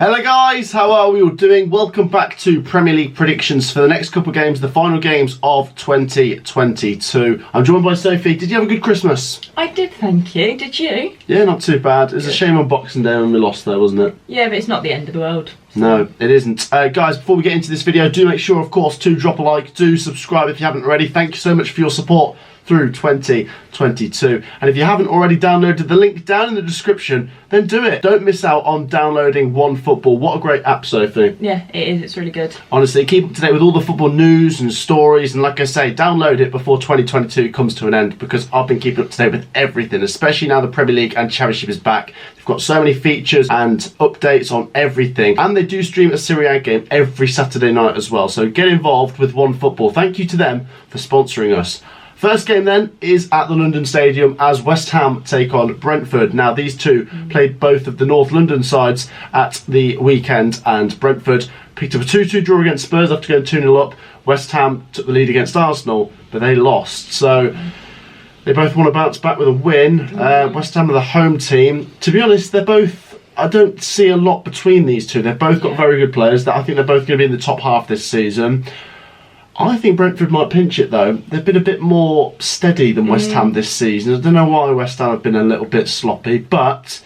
Hello guys, how are we all doing? Welcome back to Premier League predictions for the next couple of games, the final games of 2022. I'm joined by Sophie. Did you have a good Christmas? I did, thank you. Did you? Yeah, not too bad. It was a shame on Boxing Day when we lost though, wasn't it? Yeah, but it's not the end of the world. So. No, it isn't. Guys, before we get into this video, do make sure, of course, to drop a like, do subscribe if you haven't already. Thank you so much for your support through 2022. And if you haven't already downloaded the link down in the description, then do it. Don't miss out on downloading OneFootball. What a great app, Sophie. Yeah, it is. It's really good. Honestly, keep up to date with all the football news and stories. And like I say, download it before 2022 comes to an end, because I've been keeping up to date with everything, especially now the Premier League and Championship is back. They've got so many features and updates on everything. And they do stream a Serie A game every Saturday night as well. So get involved with OneFootball. Thank you to them for sponsoring us. First game then is at the London Stadium as West Ham take on Brentford. Now these two played both of the North London sides at the weekend, and Brentford picked up a 2-2 draw against Spurs after going 2-0 up. West Ham took the lead against Arsenal, but they lost. So they both want to bounce back with a win. West Ham are the home team. To be honest, they're both... I don't see a lot between these two. They've both got very good players. I think they're both going to be in the top half this season. I think Brentford might pinch it though. They've been a bit more steady than West Ham this season. I don't know why West Ham have been a little bit sloppy, but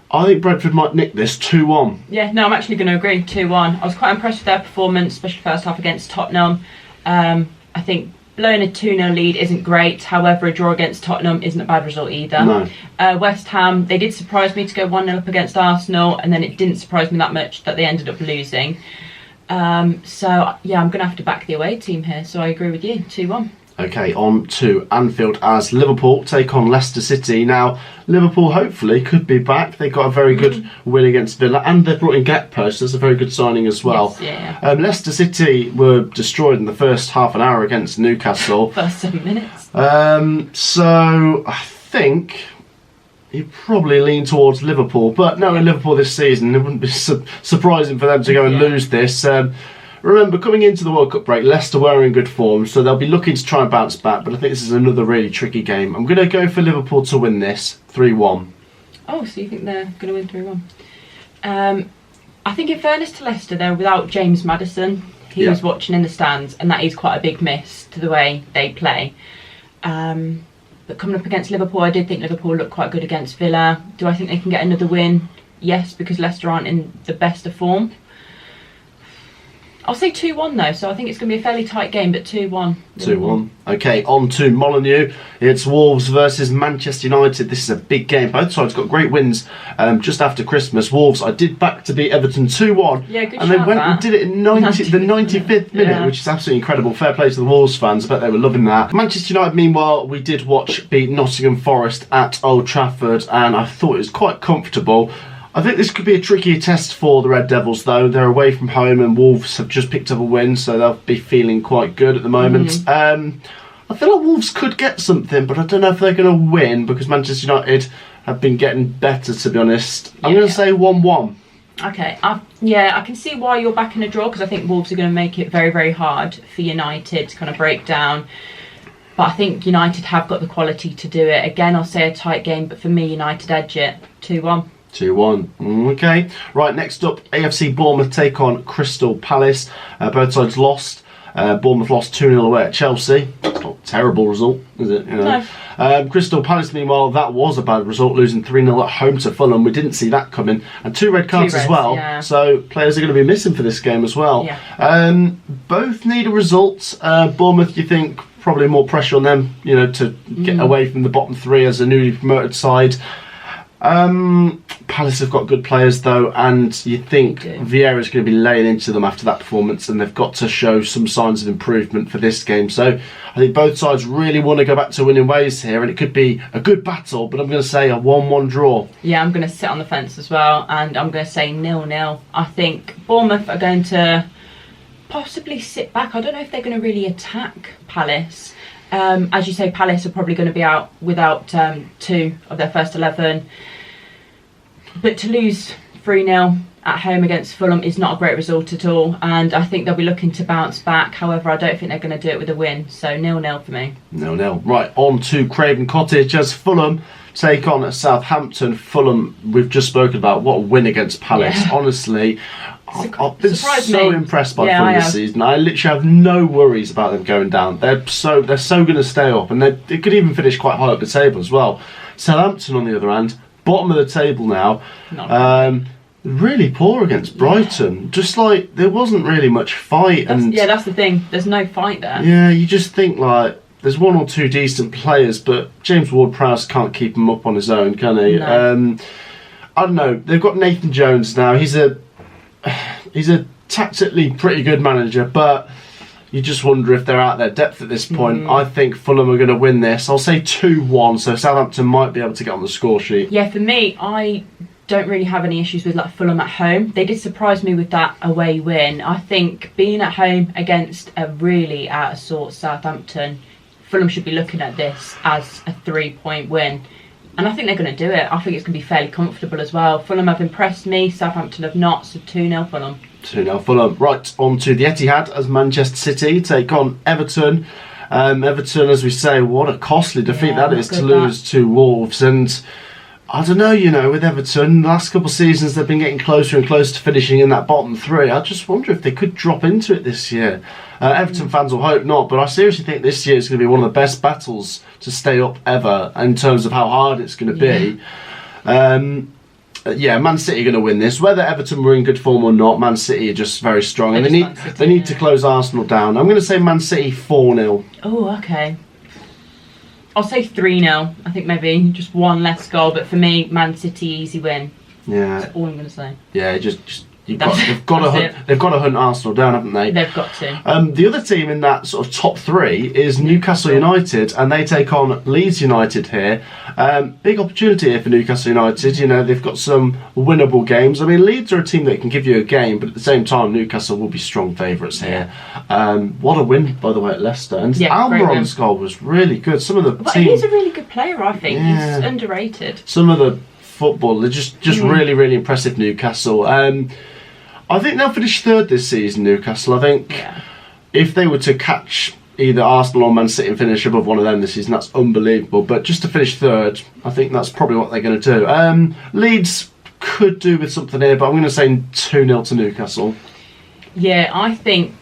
I think Brentford might nick this 2-1. Yeah, no, I'm actually going to agree, 2-1. I was quite impressed with their performance, especially first half against Tottenham. I think blowing a 2-0 lead isn't great. However, a draw against Tottenham isn't a bad result either. No. West Ham, they did surprise me to go 1-0 up against Arsenal, and then it didn't surprise me that much that they ended up losing. So, yeah, I'm going to have to back the away team here, so I agree with you, 2-1. Okay, on to Anfield as Liverpool take on Leicester City. Now, Liverpool hopefully could be back. They got a very good win against Villa, and they've brought in Gakpo, so that's a very good signing as well. Yes, yeah. Leicester City were destroyed in the first half an hour against Newcastle. First 7 minutes. So, I think... you probably lean towards Liverpool, but knowing Liverpool this season, it wouldn't be surprising for them to go and lose this. Remember, coming into the World Cup break, Leicester were in good form, so they'll be looking to try and bounce back, but I think this is another really tricky game. I'm going to go for Liverpool to win this, 3-1. Oh, so you think they're going to win 3-1? I think in fairness to Leicester, they're without James Maddison. He was watching in the stands, and that is quite a big miss to the way they play. But coming up against Liverpool, I did think Liverpool looked quite good against Villa. Do I think they can get another win? Yes, because Leicester aren't in the best of form. I'll say 2-1 though, so I think it's going to be a fairly tight game, but 2-1. 2-1. Okay, on to Molineux. It's Wolves versus Manchester United. This is a big game. Both sides got great wins just after Christmas. Wolves, I did back to beat Everton 2-1. Yeah, good and they went and did it in the 95th minute, which is absolutely incredible. Fair play to the Wolves fans. I bet they were loving that. Manchester United, meanwhile, we did watch beat Nottingham Forest at Old Trafford, and I thought it was quite comfortable. I think this could be a trickier test for the Red Devils though. They're away from home and Wolves have just picked up a win, so they'll be feeling quite good at the moment. I feel like Wolves could get something, but I don't know if they're going to win because Manchester United have been getting better, to be honest. I'm going to say 1-1. Okay, I can see why you're backing a draw, because I think Wolves are going to make it very, very hard for United to kind of break down. But I think United have got the quality to do it. Again, I'll say a tight game, but for me, United edge it 2-1. 2-1. Okay. Right, next up, AFC Bournemouth take on Crystal Palace. Both sides lost. Bournemouth lost 2-0 away at Chelsea. Not a terrible result, is it? You know. No. Crystal Palace, meanwhile, that was a bad result, losing 3-0 at home to Fulham. We didn't see that coming. And 2 red cards as well. Yeah. So players are going to be missing for this game as well. Yeah. Both need a result. Bournemouth, you think, probably more pressure on them, you know, to get away from the bottom 3 as a newly promoted side. Palace have got good players though, and you think Vieira's going to be laying into them after that performance, and they've got to show some signs of improvement for this game. So I think both sides really want to go back to winning ways here, and it could be a good battle, but I'm going to say a 1-1 draw. Yeah, I'm going to sit on the fence as well, and I'm going to say 0-0. I think Bournemouth are going to possibly sit back. I don't know if they're going to really attack Palace. As you say, Palace are probably going to be out without 2 of their first 11. But to lose 3-0 at home against Fulham is not a great result at all. And I think they'll be looking to bounce back. However, I don't think they're going to do it with a win. So 0-0 for me. 0-0. Right, on to Craven Cottage as Fulham take on Southampton. Fulham, we've just spoken about. What a win against Palace. Yeah. Honestly, I've been Surprised so me. impressed by Yeah, Fulham I this have. season. I literally have no worries about them going down. They're so going to stay up, and they could even finish quite high up the table as well. Southampton, on the other hand, bottom of the table now. Really poor against Brighton. Just like there wasn't really much fight. That's the thing. There's no fight there. Yeah, you just think like there's one or two decent players, but James Ward-Prowse can't keep him up on his own, can he? No. I don't know. They've got Nathan Jones now. He's a tactically pretty good manager, but you just wonder if they're out their depth at this point. I think Fulham are going to win this. I'll say 2-1, so Southampton might be able to get on the score sheet. Yeah, for me, I don't really have any issues with like Fulham at home. They did surprise me with that away win. I think being at home against a really out of sorts Southampton, Fulham should be looking at this as a 3-point win. And I think they're going to do it. I think it's going to be fairly comfortable as well. Fulham have impressed me, Southampton have not, so 2-0 Fulham. 2-0 Fulham. Right, on to the Etihad as Manchester City take on Everton. Everton, as we say, what a costly defeat that is to lose to Wolves. And I don't know, with Everton, the last couple of seasons they've been getting closer and closer to finishing in that bottom three. I just wonder if they could drop into it this year. Everton fans will hope not, but I seriously think this year is going to be one of the best battles to stay up ever in terms of how hard it's going to be. Man City are going to win this. Whether Everton were in good form or not, Man City are just very strong, and they need to close Arsenal down. I'm going to say Man City 4-0. Oh, okay. I'll say 3-0. I think maybe just one less goal, but for me, Man City easy win. Yeah, that's all I'm going to say. Yeah, they've got to hunt Arsenal down, haven't they? They've got to. The other team in that sort of top three is Newcastle United, and they take on Leeds United here. Big opportunity here for Newcastle United. They've got some winnable games. I mean, Leeds are a team that can give you a game, but at the same time, Newcastle will be strong favourites here. What a win, by the way, at Leicester. And Almiron's goal was really good. Some of the he's a really good player, I think. Yeah. He's underrated. Some of the football, they're just really, really impressive, Newcastle. I think they'll finish third this season, Newcastle. I think if they were to catch either Arsenal or Man City and finish above one of them this season, that's unbelievable. But just to finish third, I think that's probably what they're going to do. Leeds could do with something here, but I'm going to say 2-0 to Newcastle. Yeah, I think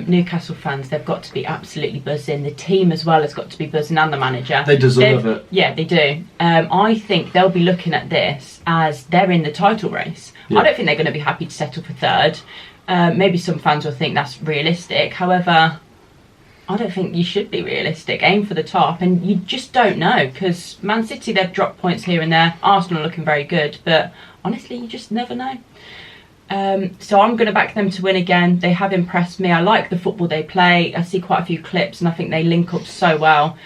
Newcastle fans, they've got to be absolutely buzzing. The team as well has got to be buzzing, and the manager. They deserve it. Yeah, they do. I think they'll be looking at this as they're in the title race. Yeah. I don't think they're going to be happy to settle for third. Maybe some fans will think that's realistic. However, I don't think you should be realistic. Aim for the top, and you just don't know, because Man City, they've dropped points here and there. Arsenal are looking very good, but honestly, you just never know. So I'm going to back them to win again. They have impressed me. I like the football they play. I see quite a few clips and I think they link up so well.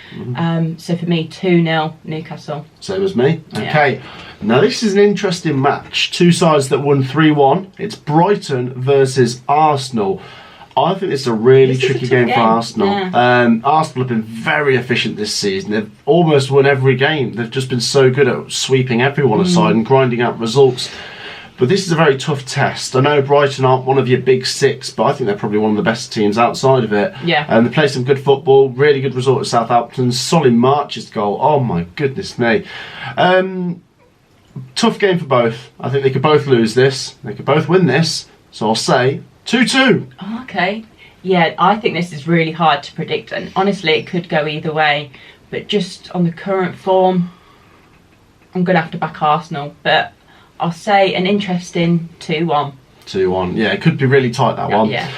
So for me, 2-0 Newcastle. Same as me. Okay. Now this is an interesting match. Two sides that won 3-1. It's Brighton versus Arsenal. I think it's a really tricky game for Arsenal. Yeah. Arsenal have been very efficient this season. They've almost won every game. They've just been so good at sweeping everyone aside and grinding out results. But this is a very tough test. I know Brighton aren't one of your big six, but I think they're probably one of the best teams outside of it. Yeah. They play some good football, really good result at Southampton. Solly March's goal, oh my goodness me. Tough game for both. I think they could both lose this. They could both win this. So I'll say 2-2. Oh, okay. Yeah, I think this is really hard to predict. And honestly, it could go either way. But just on the current form, I'm going to have to back Arsenal. But I'll say an interesting 2-1. 2-1. Yeah, it could be really tight, that one. Yeah.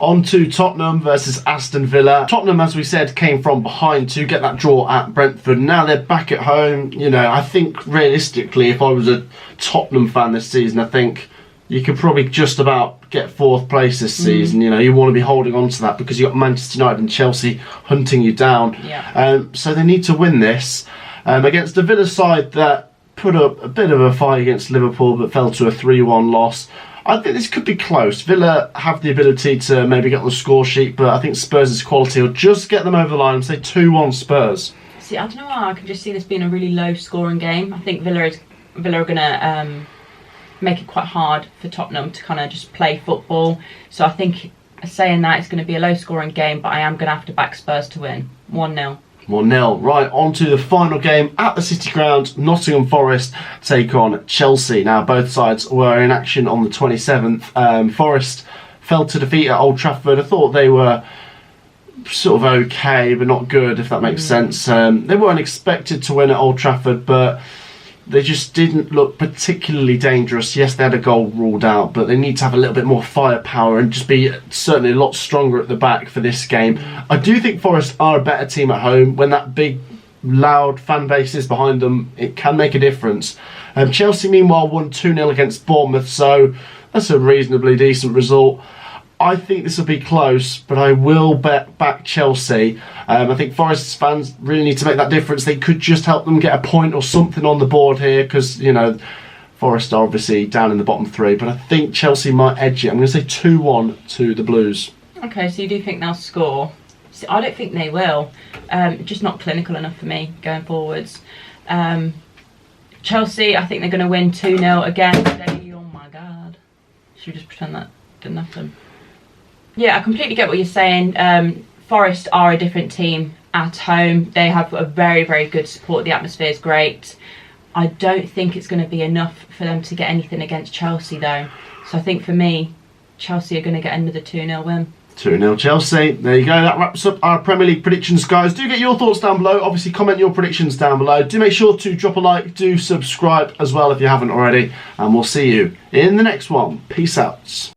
On to Tottenham versus Aston Villa. Tottenham, as we said, came from behind to get that draw at Brentford. Now they're back at home. I think realistically, if I was a Tottenham fan this season, I think you could probably just about get fourth place this season. You want to be holding on to that because you've got Manchester United and Chelsea hunting you down. Yeah. So they need to win this against the Villa side that put up a bit of a fight against Liverpool but fell to a 3-1 loss. I think this could be close. Villa have the ability to maybe get on the score sheet, but I think Spurs' quality will just get them over the line and say 2-1 Spurs. See, I don't know why I can just see this being a really low scoring game. I think Villa are going to make it quite hard for Tottenham to kind of just play football. So I think saying that it's going to be a low scoring game, but I am going to have to back Spurs to win 1-0. 1-0. Right, on to the final game at the City Ground. Nottingham Forest take on Chelsea. Now, both sides were in action on the 27th. Forest fell to defeat at Old Trafford. I thought they were sort of okay, but not good, if that makes sense. They weren't expected to win at Old Trafford, but they just didn't look particularly dangerous. Yes, they had a goal ruled out, but they need to have a little bit more firepower and just be certainly a lot stronger at the back for this game. I do think Forest are a better team at home. When that big, loud fan base is behind them, it can make a difference. Chelsea, meanwhile, won 2-0 against Bournemouth, so that's a reasonably decent result. I think this will be close, but I will bet back Chelsea. I think Forest's fans really need to make that difference. They could just help them get a point or something on the board here because, you know, Forest are obviously down in the bottom three, but I think Chelsea might edge it. I'm going to say 2-1 to the Blues. Okay, so you do think they'll score? See, I don't think they will. Just not clinical enough for me going forwards. Chelsea, I think they're going to win 2-0 again today. Oh my God. Should we just pretend that didn't happen? Yeah, I completely get what you're saying. Forest are a different team at home. They have a very, very good support. The atmosphere is great. I don't think it's going to be enough for them to get anything against Chelsea, though. So I think for me, Chelsea are going to get another 2-0 win. 2-0 Chelsea. There you go. That wraps up our Premier League predictions, guys. Do get your thoughts down below. Obviously, comment your predictions down below. Do make sure to drop a like. Do subscribe as well if you haven't already. And we'll see you in the next one. Peace out.